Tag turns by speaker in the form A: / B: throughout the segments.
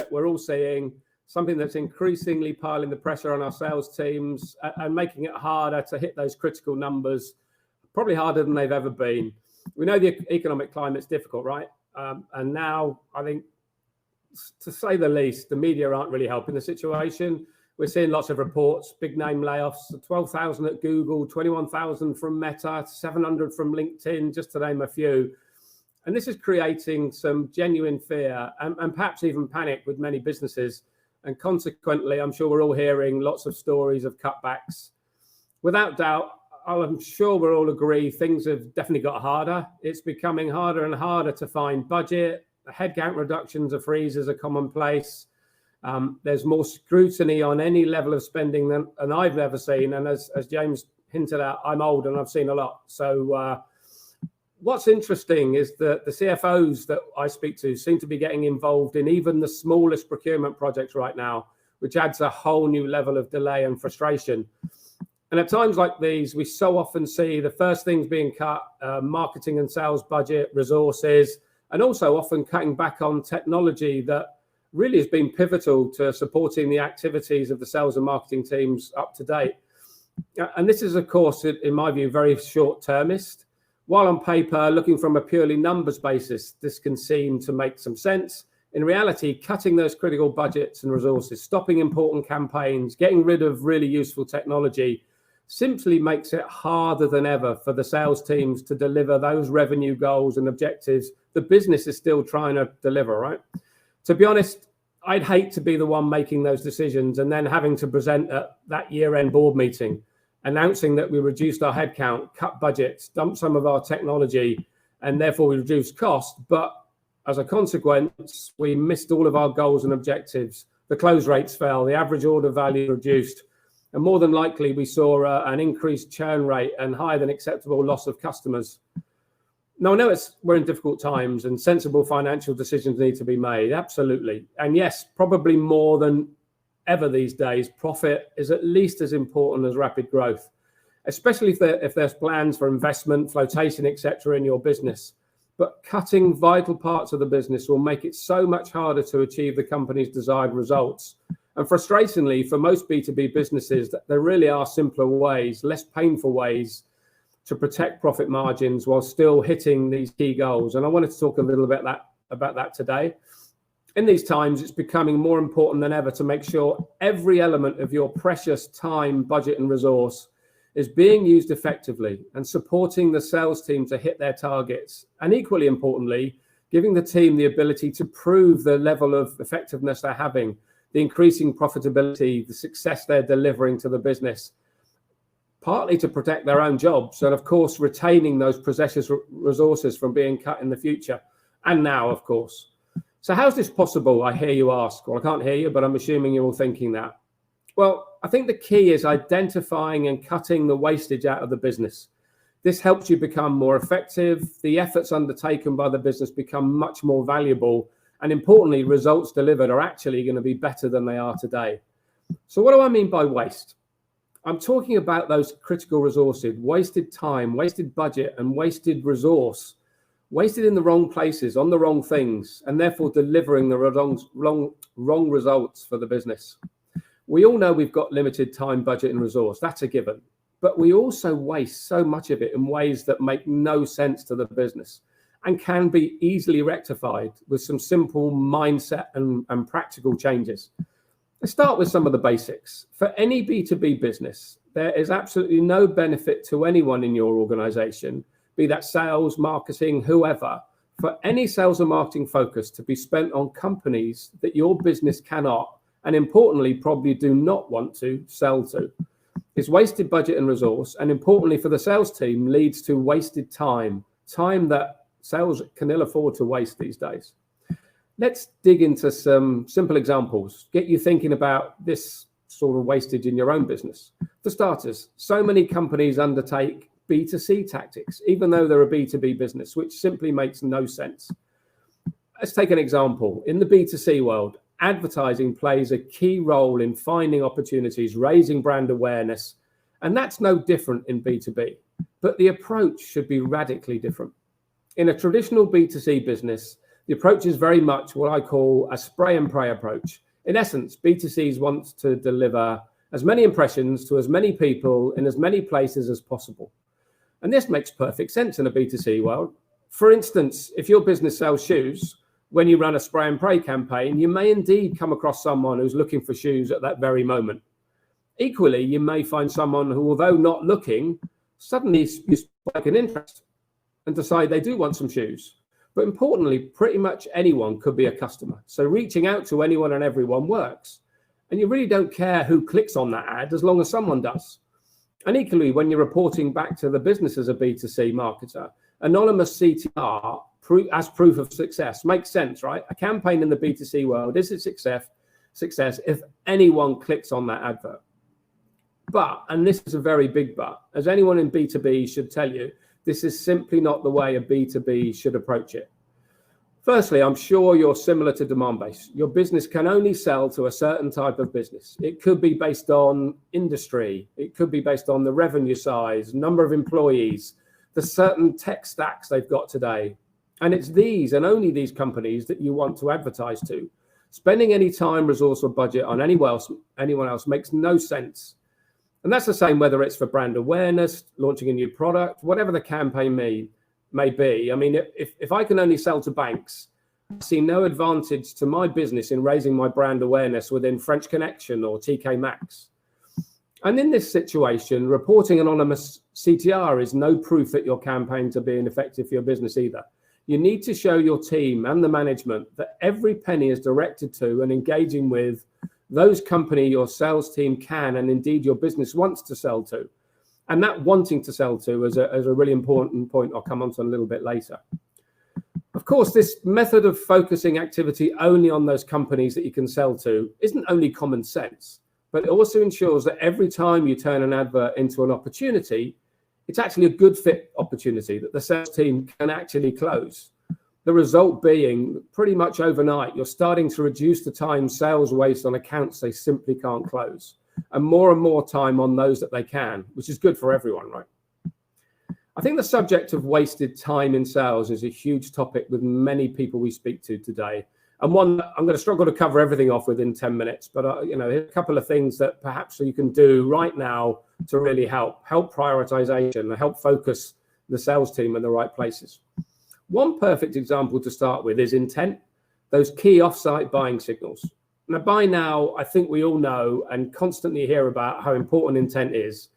A: it, we're all seeing something that's increasingly piling the pressure on our sales teams and making it harder to hit those critical numbers, probably harder than they've ever been. We know the economic climate's difficult, right? And now, I think, to say the least, the media aren't really helping the situation. We're seeing lots of reports, big name layoffs, 12,000 at Google, 21,000 from Meta, 700 from LinkedIn, just to name a few. And this is creating some genuine fear and perhaps even panic with many businesses. And consequently, I'm sure we're all hearing lots of stories of cutbacks. Without doubt, I'm sure we'll all agree things have definitely got harder. It's becoming harder and harder to find budget. Headcount reductions or freezes are commonplace. There's more scrutiny on any level of spending than I've ever seen. And as James hinted at, I'm old and I've seen a lot. So what's interesting is that the CFOs that I speak to seem to be getting involved in even the smallest procurement projects right now, which adds a whole new level of delay and frustration. And at times like these, we so often see the first things being cut, marketing and sales budget, resources, and also often cutting back on technology that really has been pivotal to supporting the activities of the sales and marketing teams up to date. And this is, of course, in my view, very short-termist. While on paper, looking from a purely numbers basis, this can seem to make some sense. In reality, cutting those critical budgets and resources, stopping important campaigns, getting rid of really useful technology simply makes it harder than ever for the sales teams to deliver those revenue goals and objectives the business is still trying to deliver, right? To be honest, I'd hate to be the one making those decisions and then having to present at that year-end board meeting, announcing that we reduced our headcount, cut budgets, dumped some of our technology, and therefore we reduced cost. But as a consequence, we missed all of our goals and objectives. The close rates fell, the average order value reduced, and more than likely we saw an increased churn rate and higher than acceptable loss of customers. Now, I know we're in difficult times and sensible financial decisions need to be made, absolutely. And yes, probably more than ever these days, profit is at least as important as rapid growth, especially if there's plans for investment, flotation, etc. in your business. But cutting vital parts of the business will make it so much harder to achieve the company's desired results. And frustratingly, for most B2B businesses, there really are simpler ways, less painful ways to protect profit margins while still hitting these key goals. And I wanted to talk a little bit about that today. In these times, it's becoming more important than ever to make sure every element of your precious time, budget, and resource is being used effectively and supporting the sales team to hit their targets. And equally importantly, giving the team the ability to prove the level of effectiveness they're having, the increasing profitability, the success they're delivering to the business, partly to protect their own jobs and, of course, retaining those precious resources from being cut in the future and now, of course. So how's this possible, I hear you ask? Well, I can't hear you, but I'm assuming you're all thinking that. Well, I think the key is identifying and cutting the wastage out of the business. This helps you become more effective. The efforts undertaken by the business become much more valuable. And importantly, results delivered are actually going to be better than they are today. So what do I mean by waste? I'm talking about those critical resources, wasted time, wasted budget, and wasted resource, wasted in the wrong places, on the wrong things, and therefore delivering the wrong results for the business. We all know we've got limited time, budget, and resource. That's a given. But we also waste so much of it in ways that make no sense to the business and can be easily rectified with some simple mindset and practical changes. Let's start with some of the basics. For any B2B business, there is absolutely no benefit to anyone in your organization, be that sales, marketing, whoever, for any sales and marketing focus to be spent on companies that your business cannot, and importantly, probably do not want to sell to. It's wasted budget and resource, and importantly for the sales team, leads to wasted time that sales can ill afford to waste these days. Let's dig into some simple examples, get you thinking about this sort of wastage in your own business. For starters, so many companies undertake B2C tactics, even though they're a B2B business, which simply makes no sense. Let's take an example. In the B2C world, advertising plays a key role in finding opportunities, raising brand awareness, and that's no different in B2B. But the approach should be radically different. In a traditional B2C business, The approach is very much what I call a spray and pray approach. In essence, B2Cs want to deliver as many impressions to as many people in as many places as possible. And this makes perfect sense in a B2C world. For instance, if your business sells shoes, when you run a spray and pray campaign, you may indeed come across someone who's looking for shoes at that very moment. Equally, you may find someone who, although not looking, suddenly spike an interest and decide they do want some shoes. But importantly, pretty much anyone could be a customer. So reaching out to anyone and everyone works. And you really don't care who clicks on that ad as long as someone does. And equally, when you're reporting back to the business as a B2C marketer, anonymous CTR as proof of success makes sense, right? A campaign in the B2C world is a success if anyone clicks on that advert. But, and this is a very big but, as anyone in B2B should tell you, this is simply not the way a B2B should approach it. Firstly, I'm sure you're similar to demand-based. Your business can only sell to a certain type of business. It could be based on industry. It could be based on the revenue size, number of employees, the certain tech stacks they've got today. And it's these and only these companies that you want to advertise to. Spending any time, resource, or budget on anyone else makes no sense. And that's the same whether it's for brand awareness, launching a new product, whatever the campaign may be. I mean, if I can only sell to banks, I see no advantage to my business in raising my brand awareness within French Connection or TK Maxx. And in this situation, reporting anonymous CTR is no proof that your campaigns are being effective for your business either. You need to show your team and the management that every penny is directed to and engaging with those company your sales team can and indeed your business wants to sell to. And that wanting to sell to is a really important point I'll come on to a little bit later. Of course, this method of focusing activity only on those companies that you can sell to isn't only common sense, but it also ensures that every time you turn an advert into an opportunity, it's actually a good fit opportunity that the sales team can actually close. The result being pretty much overnight, you're starting to reduce the time sales waste on accounts they simply can't close and more time on those that they can, which is good for everyone, right? I think the subject of wasted time in sales is a huge topic with many people we speak to today. And one that I'm going to struggle to cover everything off within 10 minutes, but here's a couple of things that perhaps you can do right now to really help prioritization, help focus the sales team in the right places. One perfect example to start with is intent, those key offsite buying signals. Now, by now, I think we all know and constantly hear about how important intent is.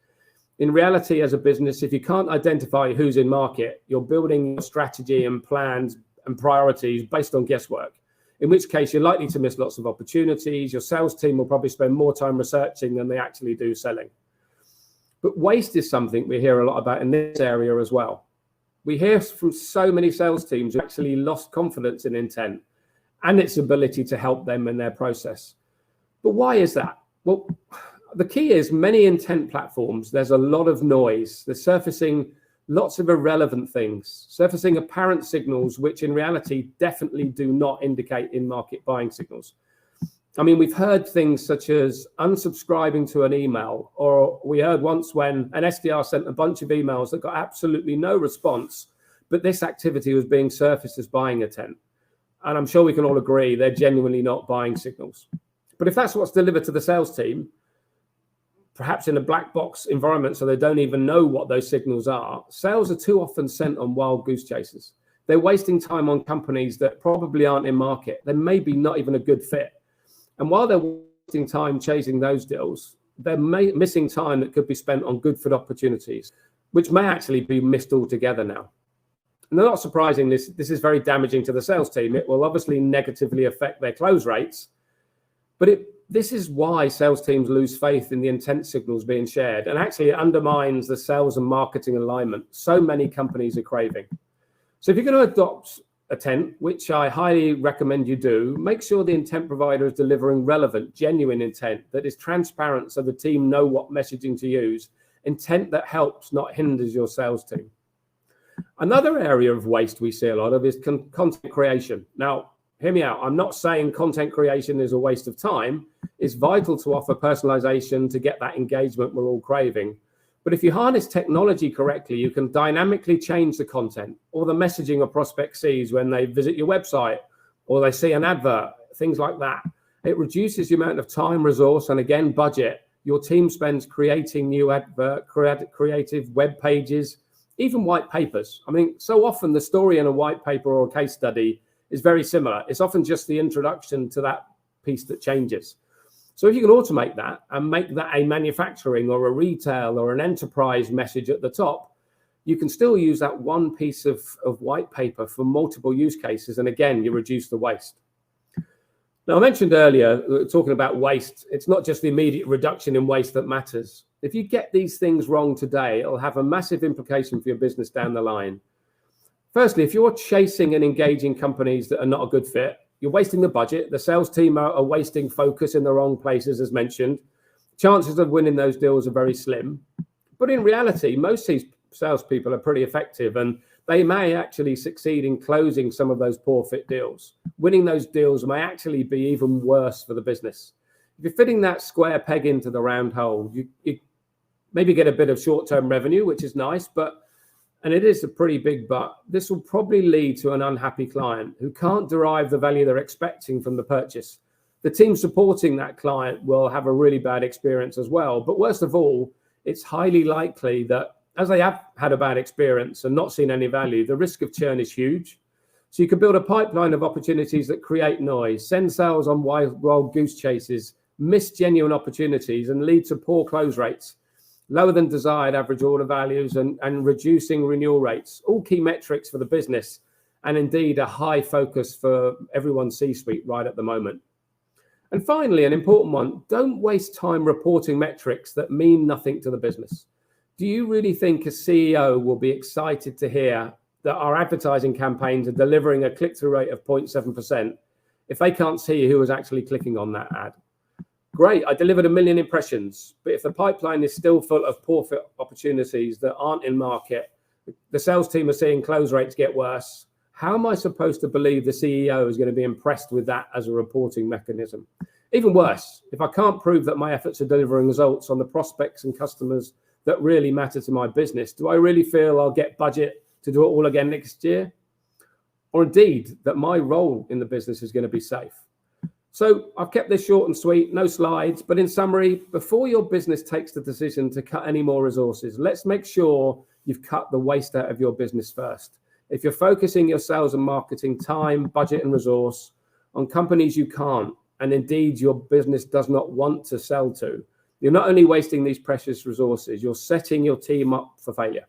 A: In reality, as a business, if you can't identify who's in market, you're building your strategy and plans and priorities based on guesswork, in which case you're likely to miss lots of opportunities. Your sales team will probably spend more time researching than they actually do selling. But waste is something we hear a lot about in this area as well. We hear from so many sales teams who actually lost confidence in intent and its ability to help them in their process. But why is that? Well, the key is many intent platforms, there's a lot of noise. They're surfacing lots of irrelevant things, surfacing apparent signals, which in reality definitely do not indicate in-market buying signals. I mean, we've heard things such as unsubscribing to an email, or we heard once when an SDR sent a bunch of emails that got absolutely no response, but this activity was being surfaced as buying intent. And I'm sure we can all agree they're genuinely not buying signals. But if that's what's delivered to the sales team, perhaps in a black box environment, so they don't even know what those signals are, sales are too often sent on wild goose chases. They're wasting time on companies that probably aren't in market. They're maybe not even a good fit. And while they're wasting time chasing those deals, they're missing time that could be spent on good fit opportunities, which may actually be missed altogether now. And not surprising, this is very damaging to the sales team. It will obviously negatively affect their close rates, but this is why sales teams lose faith in the intent signals being shared, and actually it undermines the sales and marketing alignment so many companies are craving. So if you're going to adopt intent, which I highly recommend you do, make sure the intent provider is delivering relevant, genuine intent that is transparent so the team know what messaging to use, intent that helps, not hinders your sales team. Another area of waste we see a lot of is content creation. Now, hear me out. I'm not saying content creation is a waste of time. It's vital to offer personalization to get that engagement we're all craving. But if you harness technology correctly, you can dynamically change the content or the messaging a prospect sees when they visit your website or they see an advert, things like that. It reduces the amount of time, resource, and again, budget your team spends creating new creative web pages, even white papers. I mean, so often the story in a white paper or a case study is very similar. It's often just the introduction to that piece that changes. So if you can automate that and make that a manufacturing or a retail or an enterprise message at the top, you can still use that one piece of white paper for multiple use cases. And again, you reduce the waste. Now, I mentioned earlier, talking about waste, it's not just the immediate reduction in waste that matters. If you get these things wrong today, it'll have a massive implication for your business down the line. Firstly, if you're chasing and engaging companies that are not a good fit, you're wasting the budget. The sales team are wasting focus in the wrong places, as mentioned. Chances of winning those deals are very slim. But in reality, most of these salespeople are pretty effective, and they may actually succeed in closing some of those poor fit deals. Winning those deals may actually be even worse for the business. If you're fitting that square peg into the round hole, you maybe get a bit of short-term revenue, which is nice, and it is a pretty big but, this will probably lead to an unhappy client who can't derive the value they're expecting from the purchase. The team supporting that client will have a really bad experience as well. But worst of all, it's highly likely that as they have had a bad experience and not seen any value, the risk of churn is huge. So you can build a pipeline of opportunities that create noise, send sales on wild goose chases, miss genuine opportunities, and lead to poor close rates, lower than desired average order values, and reducing renewal rates, all key metrics for the business, and indeed a high focus for everyone's C-suite right at the moment. And finally, an important one, don't waste time reporting metrics that mean nothing to the business. Do you really think a CEO will be excited to hear that our advertising campaigns are delivering a click-through rate of 0.7% if they can't see who was actually clicking on that ad? Great, I delivered 1 million impressions, but if the pipeline is still full of poor fit opportunities that aren't in market, the sales team are seeing close rates get worse, how am I supposed to believe the CEO is going to be impressed with that as a reporting mechanism? Even worse, if I can't prove that my efforts are delivering results on the prospects and customers that really matter to my business, do I really feel I'll get budget to do it all again next year? Or indeed, that my role in the business is going to be safe? So I've kept this short and sweet, no slides, but in summary, before your business takes the decision to cut any more resources, let's make sure you've cut the waste out of your business first. If you're focusing your sales and marketing time, budget, and resource on companies you can't, and indeed your business does not want to sell to, you're not only wasting these precious resources, you're setting your team up for failure.